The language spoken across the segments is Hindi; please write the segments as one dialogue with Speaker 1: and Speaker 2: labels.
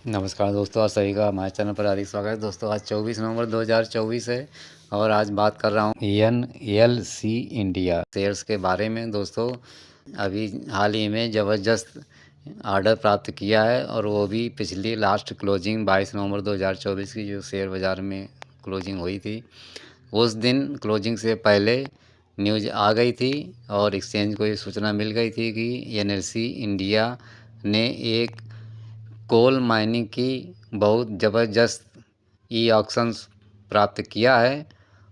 Speaker 1: नमस्कार दोस्तों, आप सभी का हमारे चैनल पर हार्दिक स्वागत है। दोस्तों आज 24 नवंबर 2024 है और आज बात कर रहा हूँ NLC इंडिया शेयर्स के बारे में। दोस्तों अभी हाल ही में ज़बरदस्त ऑर्डर प्राप्त किया है और वो भी पिछली लास्ट क्लोजिंग 22 नवंबर 2024 की जो शेयर बाज़ार में क्लोजिंग हुई थी, उस दिन क्लोजिंग से पहले न्यूज़ आ गई थी और एक्सचेंज को ये सूचना मिल गई थी कि NLC इंडिया ने एक कोल माइनिंग की बहुत ज़बरदस्त ई ऑक्शंस प्राप्त किया है।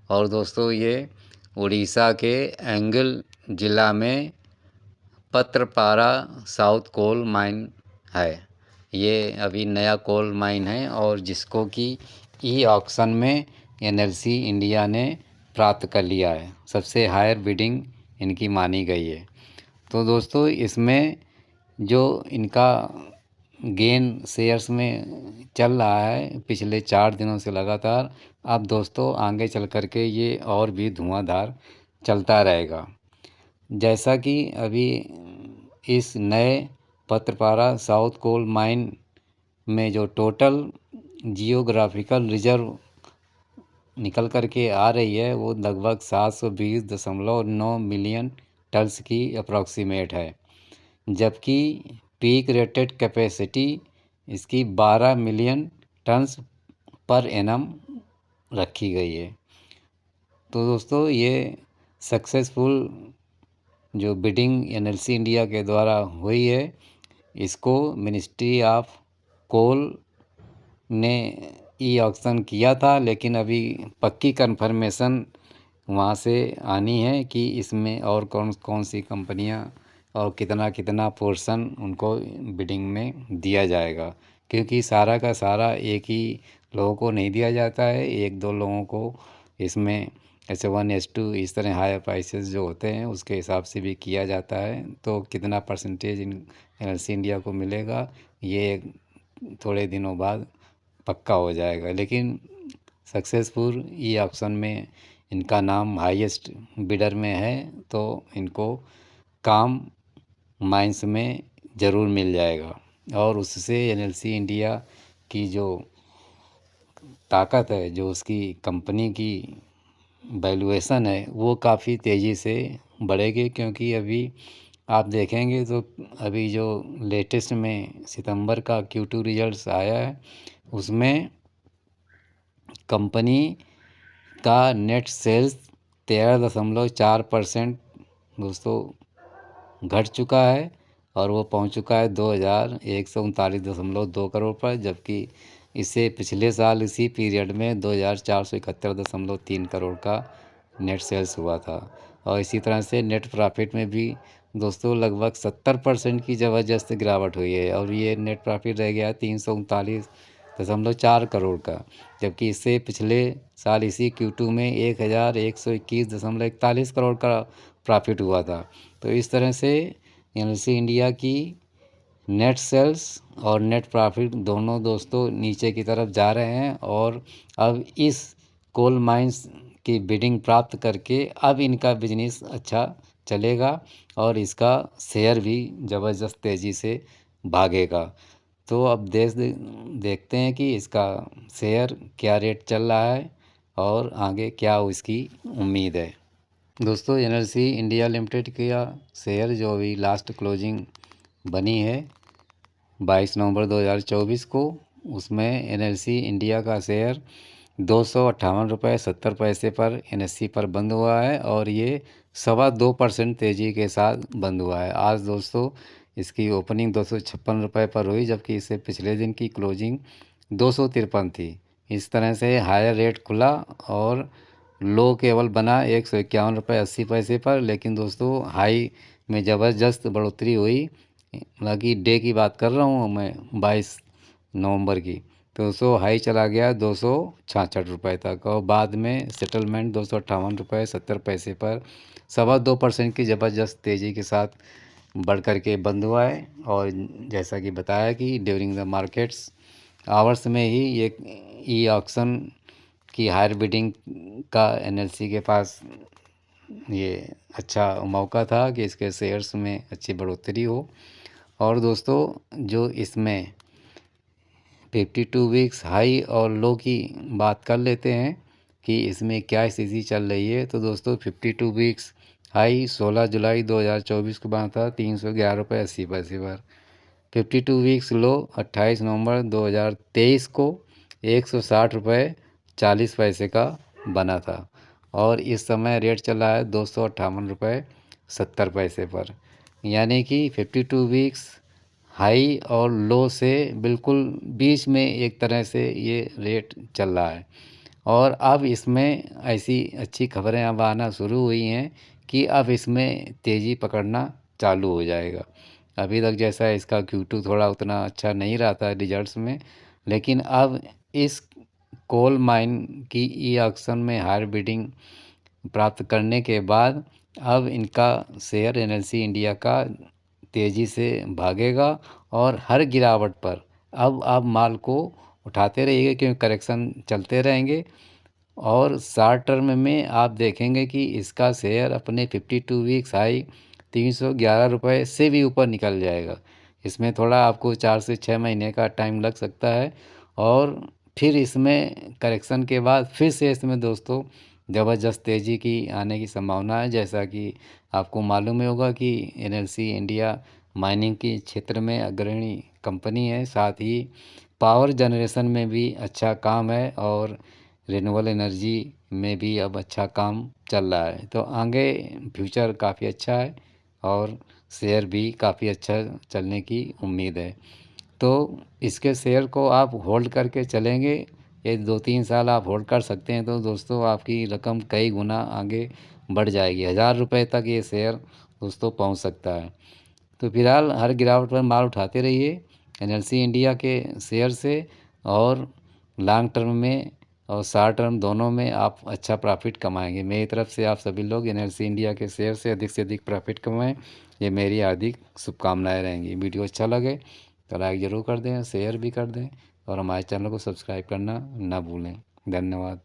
Speaker 1: और दोस्तों ये उड़ीसा के एंगल ज़िला में पत्रपारा साउथ कोल माइन है। ये अभी नया कोल माइन है और जिसको कि ई ऑक्शन में NLC इंडिया ने प्राप्त कर लिया है। सबसे हायर बिडिंग इनकी मानी गई है। तो दोस्तों इसमें जो इनका गेन शेयर्स में चल रहा है पिछले 4 दिनों से लगातार, अब दोस्तों आगे चल कर के ये और भी धुआंधार चलता रहेगा। जैसा कि अभी इस नए पत्रपारा साउथ कोल माइन में जो टोटल जियोग्राफिकल रिजर्व निकल कर के आ रही है वो लगभग 720.9 मिलियन टन्स की अप्रॉक्सीमेट है, जबकि पीक रेटेड कैपेसिटी इसकी 12 मिलियन टन्स पर एनम रखी गई है। तो दोस्तों ये सक्सेसफुल जो बिडिंग NLC इंडिया के द्वारा हुई है, इसको मिनिस्ट्री ऑफ कोल ने ई ऑक्शन किया था, लेकिन अभी पक्की कंफर्मेशन वहाँ से आनी है कि इसमें और कौन कौन सी कंपनियाँ और कितना कितना पोर्शन उनको बिडिंग में दिया जाएगा, क्योंकि सारा का सारा एक ही लोगों को नहीं दिया जाता है, एक दो लोगों को इसमें H1 H2 इस तरह हायर प्राइसेस जो होते हैं उसके हिसाब से भी किया जाता है। तो कितना परसेंटेज इन NLC इंडिया को मिलेगा ये थोड़े दिनों बाद पक्का हो जाएगा, लेकिन सक्सेसफुल ई ऑक्शन में इनका नाम हाईएस्ट बिडर में है, तो इनको काम माइंस में ज़रूर मिल जाएगा और उससे NLC इंडिया की जो ताकत है, जो उसकी कंपनी की वैल्यूएशन है, वो काफ़ी तेज़ी से बढ़ेगी। क्योंकि अभी आप देखेंगे तो अभी जो लेटेस्ट में सितंबर का Q2 रिजल्ट्स आया है उसमें कंपनी का नेट सेल्स 13.4% दोस्तों घट चुका है और वो पहुंच चुका है 2139.2 करोड़ पर, जबकि इससे पिछले साल इसी पीरियड में 2471.3 करोड़ का नेट सेल्स हुआ था। और इसी तरह से नेट प्रॉफिट में भी दोस्तों लगभग 70% की ज़बरदस्त गिरावट हुई है और ये नेट प्रॉफिट रह गया है 339.4 करोड़ का, जबकि इससे पिछले साल इसी Q2 में 1121.41 करोड़ का प्रॉफिट हुआ था। तो इस तरह से NLC इंडिया की नेट सेल्स और नेट प्रॉफिट दोनों दोस्तों नीचे की तरफ जा रहे हैं और अब इस कोल माइंस की बिडिंग प्राप्त करके अब इनका बिजनेस अच्छा चलेगा और इसका शेयर भी ज़बरदस्त तेज़ी से भागेगा। तो अब देखते हैं कि इसका शेयर क्या रेट चल रहा है और आगे क्या उसकी उम्मीद है। दोस्तों NLC इंडिया लिमिटेड का शेयर जो अभी लास्ट क्लोजिंग बनी है 22 नवंबर 2024 को, उसमें NLC इंडिया का शेयर 258.70 पर NSE पर बंद हुआ है और ये 2.25% तेज़ी के साथ बंद हुआ है। आज दोस्तों इसकी ओपनिंग 256 रुपये पर हुई, जबकि इससे पिछले दिन की क्लोजिंग 253 थी। इस तरह से हायर रेट खुला और लो केवल बना 151.80 पर, लेकिन दोस्तों हाई में ज़बरदस्त बढ़ोतरी हुई। बाकी डे की बात कर रहा हूँ मैं 22 नवंबर की, तो दोस्तों हाई चला गया 266 रुपये तक और बाद में सेटलमेंट 258.70 पर 2.25% की ज़बरदस्त तेज़ी के साथ बढ़ कर के बंद हुआ है। और जैसा कि बताया कि ड्यूरिंग द मार्केट्स आवर्स में ही ये ई ऑक्शन की हायर बिडिंग का NLC के पास ये अच्छा मौका था कि इसके शेयर्स में अच्छी बढ़ोतरी हो। और दोस्तों जो इसमें 52 वीक्स हाई और लो की बात कर लेते हैं कि इसमें क्या स्थिति चल रही है। तो दोस्तों 52 वीक्स हाई 16 जुलाई 2024 को बना था 311 रुपये 80 पैसे पर। 52 वीक्स लो 28 नवंबर 2023 को 160 रुपये 40 पैसे का बना था और इस समय रेट चल रहा है 258 रुपये 70 पैसे पर। यानी कि 52 वीक्स हाई और लो से बिल्कुल बीच में एक तरह से ये रेट चल रहा है। और अब इसमें ऐसी अच्छी खबरें अब आना शुरू हुई हैं कि अब इसमें तेज़ी पकड़ना चालू हो जाएगा। अभी तक जैसा इसका Q2 थोड़ा उतना अच्छा नहीं रहा था रिजल्ट्स में, लेकिन अब इस कोल माइन की ई ऑक्शन में हायर बिडिंग प्राप्त करने के बाद अब इनका शेयर एनएलसी इंडिया का तेज़ी से भागेगा और हर गिरावट पर अब आप माल को उठाते रहिए क्योंकि करेक्शन चलते रहेंगे और शॉर्ट टर्म में आप देखेंगे कि इसका शेयर अपने 52 वीक्स हाई 311 रुपये से भी ऊपर निकल जाएगा। इसमें थोड़ा आपको 4 से 6 महीने का टाइम लग सकता है और फिर इसमें करेक्शन के बाद फिर से इसमें दोस्तों ज़बरदस्त तेज़ी की आने की संभावना है। जैसा कि आपको मालूम ही होगा कि एनएलसी इंडिया माइनिंग के क्षेत्र में अग्रणी कंपनी है, साथ ही पावर जनरेशन में भी अच्छा काम है और रिन्यूएबल एनर्जी में भी अब अच्छा काम चल रहा है। तो आगे फ्यूचर काफ़ी अच्छा है और शेयर भी काफ़ी अच्छा चलने की उम्मीद है। तो इसके शेयर को आप होल्ड करके चलेंगे, ये 2-3 साल आप होल्ड कर सकते हैं तो दोस्तों आपकी रकम कई गुना आगे बढ़ जाएगी। 1000 रुपये तक ये शेयर दोस्तों पहुंच सकता है। तो फिलहाल हर गिरावट पर माल उठाते रहिए एनएलसी इंडिया के शेयर से और लॉन्ग टर्म में और शॉर्ट टर्म दोनों में आप अच्छा प्रॉफिट कमाएंगे। मेरी तरफ से आप सभी लोग एनएलसी इंडिया के शेयर से अधिक प्रॉफिट कमाएं, ये मेरी हार्दिक शुभकामनाएं रहेंगी। वीडियो अच्छा लगे तो लाइक ज़रूर कर दें, शेयर भी कर दें और हमारे चैनल को सब्सक्राइब करना ना भूलें। धन्यवाद।